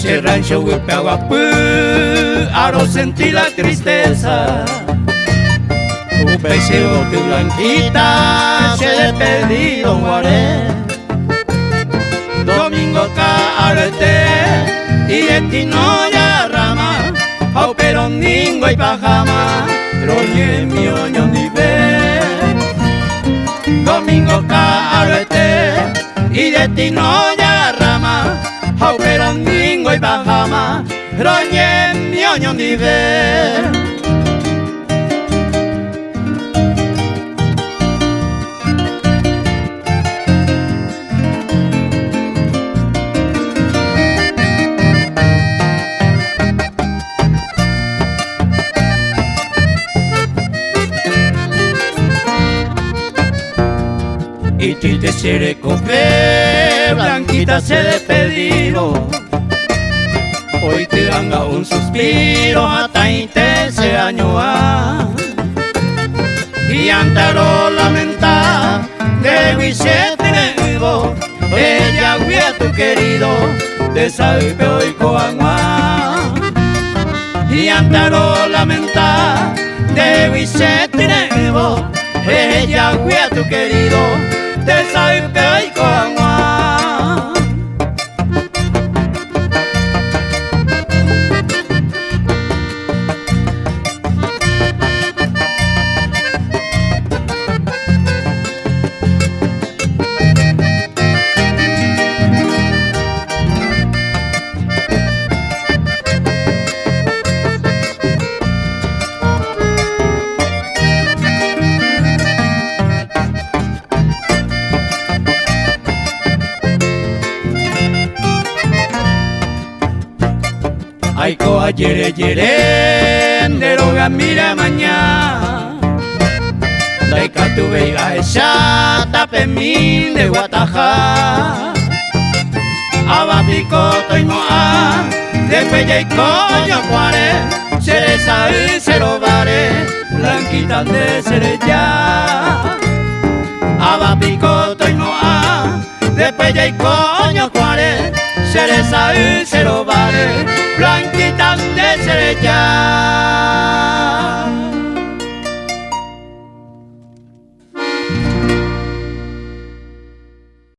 ese rancho Huipeaguapú, ahora sentí la tristeza. Upeceo tu blanquita, se despedido en Guaré. Domingo carete y de ti no ya rama, au peroningo y pajama, roñe mi oño ni ve. Domingo carete y de ti no ya rama, au peroningo y pajama, roñe mi oño ni ve. Y triste seré con fe, blanquita se despedido. Hoy te dan un suspiro hasta ese año va. Y antaro lamentar de Vicente Nebo, ella huía tu querido, de Salpe hoy Coahuá. Y antaro lamentar de Vicente Nebo, ella huía tu querido, de Salpe y Coahuá. Aiko ayere yere, deroga mira mañana. Daika tu veiga esa, tapemin de Guatajá. Abapico toimoa, de pella y coño cuare, cereza y cerobare, blanquita de cerella. Abapico toimoa, de pella y coño cuare, cereza y cerobare, blanquita de cerella.